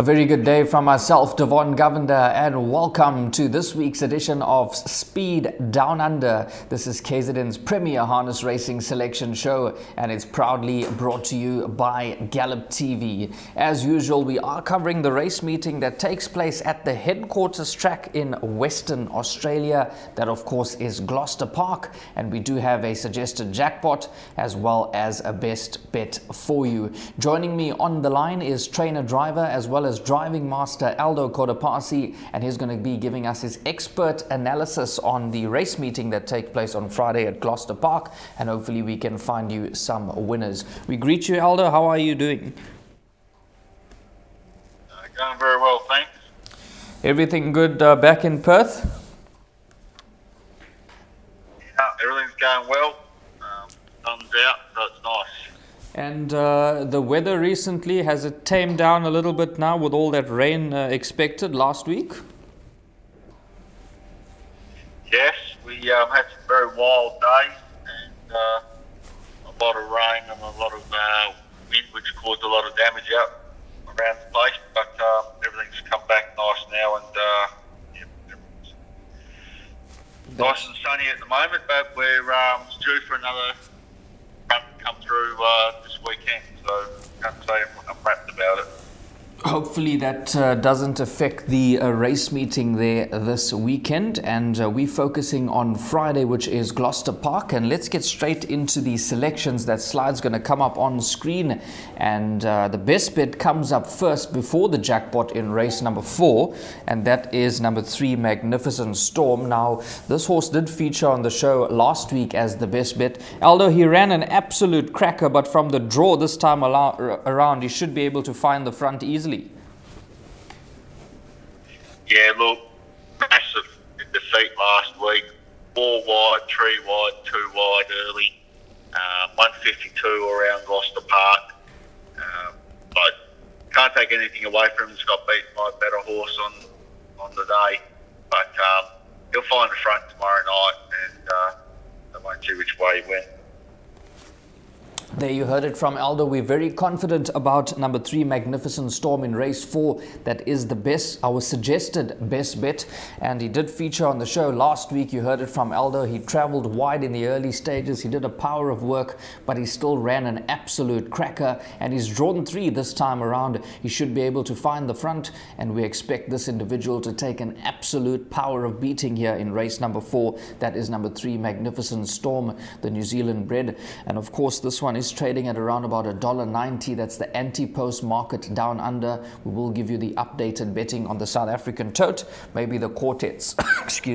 A very good day from myself, Devon Govender, and welcome to this week's edition of Speed Down Under. This is KZN's premier harness racing selection show, and it's proudly brought to you by Gallop TV. As usual, we are covering the race meeting that takes place at the headquarters track in Western Australia. That, of course, is Gloucester Park, and we do have a suggested jackpot as well as a best bet for you. Joining me on the line is trainer driver as well as driving master Aldo Kodapasi, and he's going to be giving us his expert analysis on the race meeting that takes place on Friday at Gloucester Park, and hopefully we can find you some winners. We greet you, Aldo. How are you doing? Going very well, thanks. Everything good back in Perth? Yeah, everything's going well. Sun's out, so it's nice. And the weather recently, has it tamed down a little bit now with all that rain expected last week? Yes, we had some very wild days and a lot of rain and a lot of wind, which caused a lot of damage out around the place. But everything's come back nice now, and everything's nice and sunny at the moment. But we're due for another run to come through this weekend, so can't say I'm wrapped about it. Hopefully that doesn't affect the race meeting there this weekend, and we're focusing on Friday, which is Gloucester Park. And let's get straight into the selections. That slide's going to come up on screen, and the best bet comes up first before the jackpot in race number 4, and that is number 3, Magnificent Storm. Now, this horse did feature on the show last week as the best bet. Aldo, he ran an absolute cracker, but from the draw this time around, he should be able to find the front easily. Yeah, look, massive defeat last week. 4 wide, 3 wide, 2 wide early. 152 around Gloucester Park. But can't take anything away from him. He's got beaten by a better horse on the day. But he'll find the front tomorrow night, and I won't see which way he went. There you heard it from Aldo. We're very confident about number 3, Magnificent Storm, in race 4. That is the best, our suggested best bet, and he did feature on the show last week. You heard it from Aldo. He traveled wide in the early stages. He did a power of work, but he still ran an absolute cracker, and he's drawn 3 this time around. He should be able to find the front, and we expect this individual to take an absolute power of beating here in race number 4. That is number 3, Magnificent Storm, the New Zealand bred. And of course, this one is trading at around about $1.90. That's the anti-post market down under. We will give you the updated betting on the South African tote. Maybe the quartets,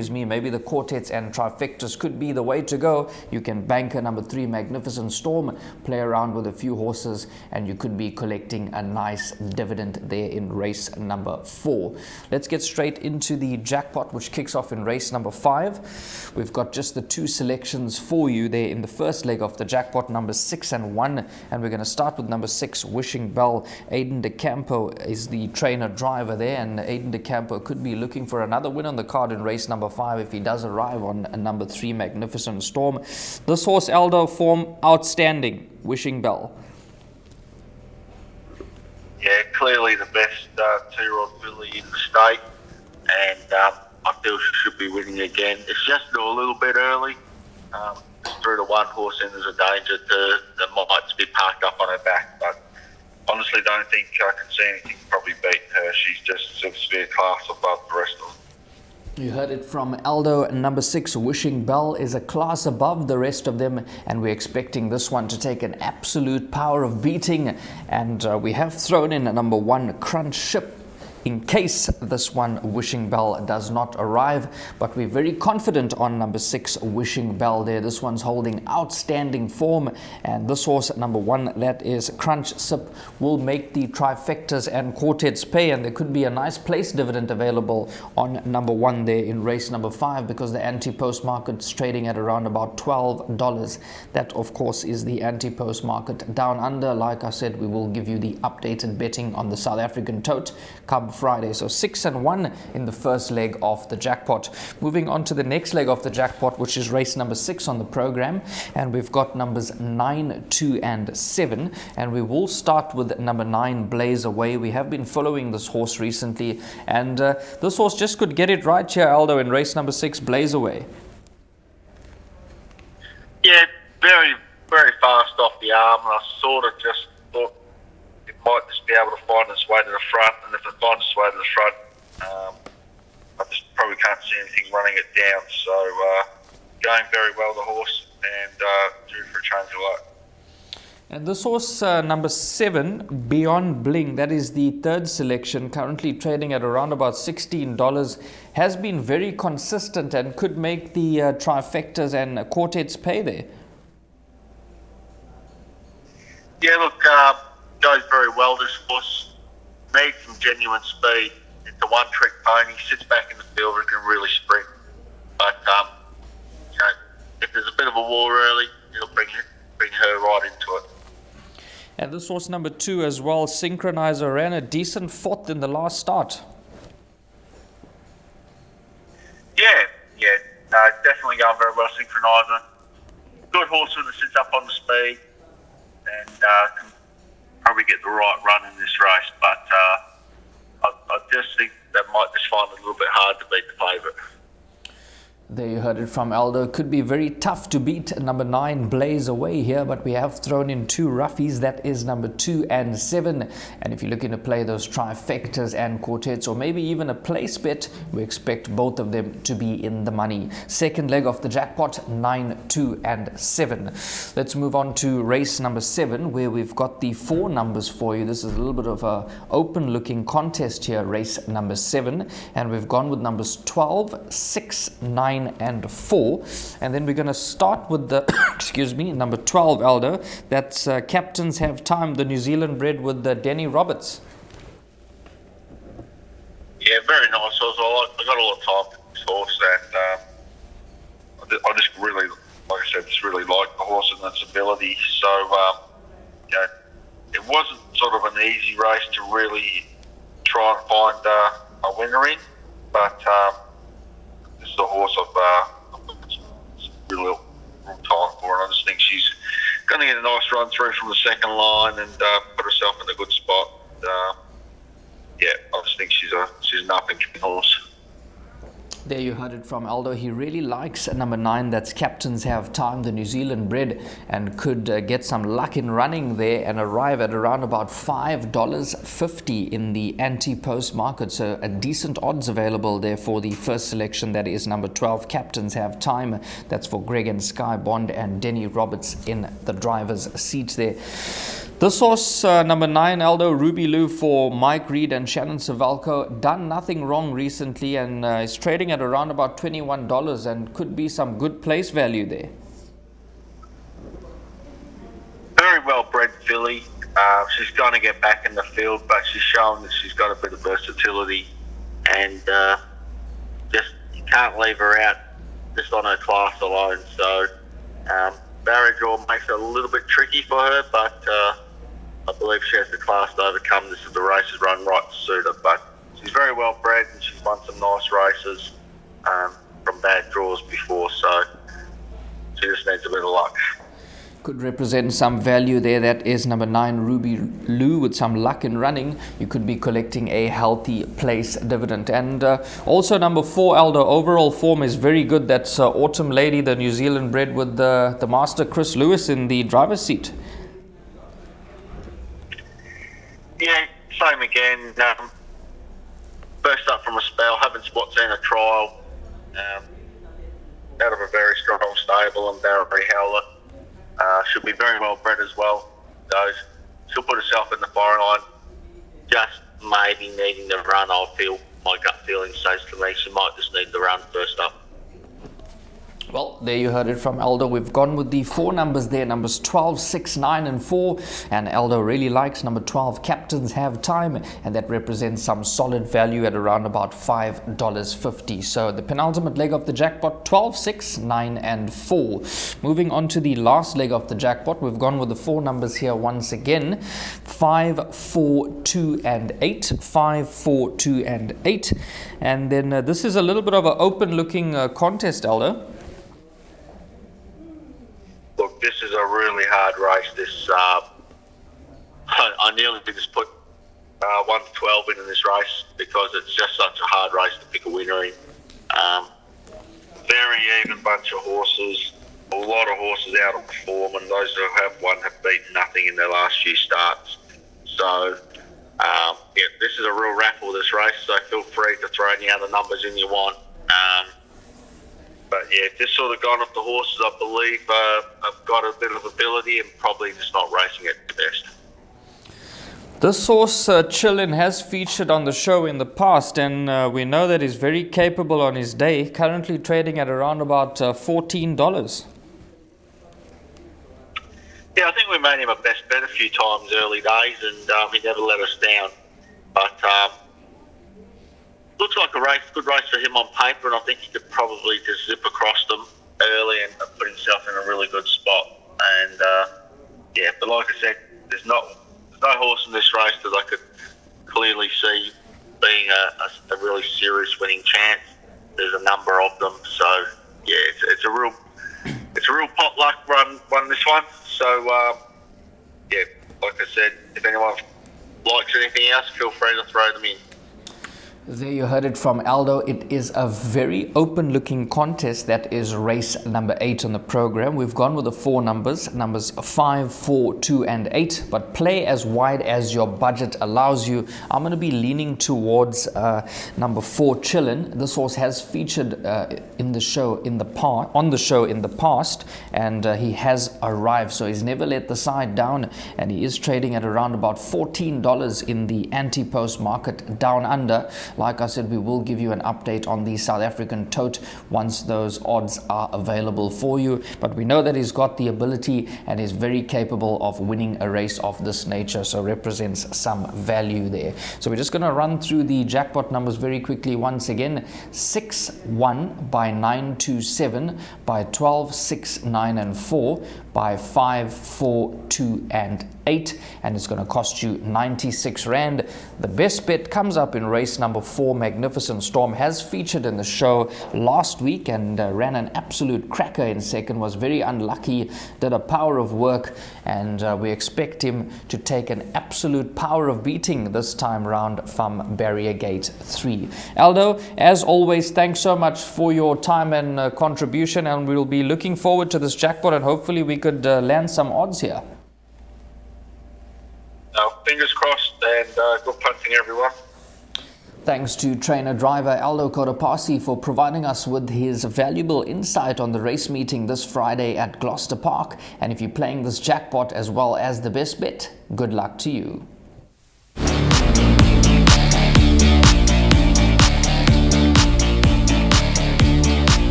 maybe the quartets and trifectas could be the way to go. You can bank a number 3, Magnificent Storm, play around with a few horses, and you could be collecting a nice dividend there in race number 4. Let's get straight into the jackpot, which kicks off in race number 5. We've got just the 2 selections for you there in the first leg of the jackpot, number 6 and 1, and we're going to start with number 6, Wishing Bell. Aiden De Campo is the trainer driver there, and Aiden De Campo could be looking for another win on the card in race number 5 if he does arrive on number 3, Magnificent Storm. This horse, Aldo, form outstanding. Wishing Bell. Yeah, clearly the best 2-year-old filly in the state, and I feel she should be winning again. It's just a little bit early. Through the one horse, and there's a danger the might be parked up on her back, but honestly don't think I can see anything probably beating her. She's just a severe class above the rest of them. You heard it from Aldo. Number 6, Wishing Bell, is a class above the rest of them, and we're expecting this one to take an absolute power of beating. And we have thrown in a number 1, Crunch Ship, in case this one, Wishing Bell, does not arrive. But we're very confident on number 6, Wishing Bell there. This one's holding outstanding form, and this horse, number 1, that is Crunch Sip, will make the trifectas and quartets pay, and there could be a nice place dividend available on number 1 there in race number 5, because the anti-post market's trading at around about $12. That, of course, is the anti-post market down under. Like I said, we will give you the updated betting on the South African tote come Friday. So 6-1 in the first leg of the jackpot. Moving on to the next leg of the jackpot, which is race number 6 on the program. And we've got numbers 9, 2 and 7. And we will start with number 9, Blaze Away. We have been following this horse recently. And this horse just could get it right here, Aldo, in race number 6, Blaze Away. Yeah, very, very fast off the arm, and I sort of just thought it might just be able to find its way to the front, and if it finds its way to the front, I just probably can't see anything running it down. So going very well, the horse, and due for a change of luck. And this horse, number 7, Beyond Bling, that is the third selection, currently trading at around about $16, has been very consistent and could make the trifectas and quartets pay there. Yeah, look, goes very well, this horse. Needs some genuine speed. It's a one-trick pony, sits back in the field and can really sprint. But, if there's a bit of a war early, it'll bring her right into it. And this horse number 2 as well, Synchronizer, ran a decent 4th in the last start. Yeah, definitely going very well, Synchronizer. Good horse when it sits up on the speed and can probably get the right run in this race. But I just think that might just find it a little bit hard to beat the favourite. There you heard it from Aldo. Could be very tough to beat number 9, Blaze Away here, but we have thrown in 2 roughies. That is number 2 and 7. And if you're looking to play those trifectas and quartets, or maybe even a place bet, we expect both of them to be in the money. Second leg of the jackpot, 9, 2 and 7. Let's move on to race number 7, where we've got the 4 numbers for you. This is a little bit of a open looking contest here, race number 7. And we've gone with numbers 12, 6, 9 and 4, and then we're going to start with the number 12, Aldo. That's Captains Have Time, the New Zealand bred with Denny Roberts. Yeah, very nice horse. I got a lot of time for this horse, and I just really, like I said, just really like the horse and its ability. So it wasn't sort of an easy race to really try and find a winner in, but this is a horse I've really little time for, and I just think she's going to get a nice run through from the second line and put herself in a good spot. I just think she's an up-and-coming horse. There you heard it from Aldo. He really likes number 9, that's Captains Have Time, the New Zealand bred, and could get some luck in running there and arrive at around about $5.50 in the anti-post market. So a decent odds available there for the first selection, that is number 12, Captains Have Time. That's for Greg and Sky Bond and Denny Roberts in the driver's seat there. This horse, number 9, Aldo, Ruby Lou for Mike Reed and Shannon Savalco, done nothing wrong recently and is trading at around about $21 and could be some good place value there. Very well bred filly. She's going to get back in the field, but she's shown that she's got a bit of versatility, and just you can't leave her out just on her class alone. So barrier draw makes it a little bit tricky for her, but I believe she has the class to overcome this if the races run right to suit her. But she's very well bred and she's won some nice races from bad draws before, so she just needs a bit of luck. Could represent some value there. That is number 9, Ruby Lou, with some luck in running. You could be collecting a healthy place dividend. And also number 4, Aldo, overall form is very good. That's Autumn Lady, the New Zealand bred with the master Chris Lewis in the driver's seat. Yeah, same again. First up from a spell, haven't seen a trial. Out of a very strong stable and Barry Howler. Should be very well bred as well. So she'll put herself in the firing line. Just maybe needing the run, I feel. My gut feeling says to me she might just need the run first up. Well, there you heard it from Aldo. We've gone with the 4 numbers there, numbers 12, 6, 9 and 4. And Aldo really likes number 12, Captains Have Time, and that represents some solid value at around about $5.50. So the penultimate leg of the jackpot, 12, 6, 9 and 4. Moving on to the last leg of the jackpot, we've gone with the 4 numbers here once again, 5, 4, 2 and 8, 5, 4, 2 and 8. And then this is a little bit of an open-looking contest, Aldo. Look, this is a really hard race. I nearly did just put 1 to 12 into this race because it's just such a hard race to pick a winner in. Very even bunch of horses, a lot of horses out of form, and those who have won have beaten nothing in their last few starts. So, this is a real raffle, this race, so feel free to throw any other numbers in you want. But yeah, just sort of gone off the horses, I believe, have got a bit of ability and probably just not racing at the best. This horse, Chillin, has featured on the show in the past, and we know that he's very capable on his day, currently trading at around about $14. Yeah, I think we made him a best bet a few times early days, and he never let us down. But looks like a good race for him on paper, and I think he could probably just zip across them early and put himself in a really good spot. And but like I said, there's no horse in this race that I could clearly see being a really serious winning chance. There's a number of them, so yeah, it's a real potluck run this one. So like I said, if anyone likes anything else, feel free to throw them in. There you heard it from Aldo. It is a very open-looking contest. That is race number 8 on the program. We've gone with the 4 numbers 5, 4, 2 and 8, but play as wide as your budget allows you. I'm going to be leaning towards number 4, Chillin. This horse has featured on the show in the past, and he has arrived, so he's never let the side down, and he is trading at around about $14 in the anti-post market down under. Like I said, we will give you an update on the South African tote once those odds are available for you. But we know that he's got the ability and is very capable of winning a race of this nature, so represents some value there. So we're just going to run through the jackpot numbers very quickly once again. 6, 1, by 9, 2, 7, by 12, 6, 9 and 4, by 5, 4, 2 and 8, and it's going to cost you 96 Rand. The best bet comes up in race number 4, Magnificent Storm. Has featured in the show last week and ran an absolute cracker in second, was very unlucky, did a power of work, and we expect him to take an absolute power of beating this time round from Barrier Gate 3. Aldo, as always, thanks so much for your time and contribution, and we'll be looking forward to this jackpot, and hopefully we could land some odds here. Fingers crossed, and good punting, everyone. Thanks to trainer-driver Aldo Kodapasi for providing us with his valuable insight on the race meeting this Friday at Gloucester Park. And if you're playing this jackpot as well as the best bet, good luck to you.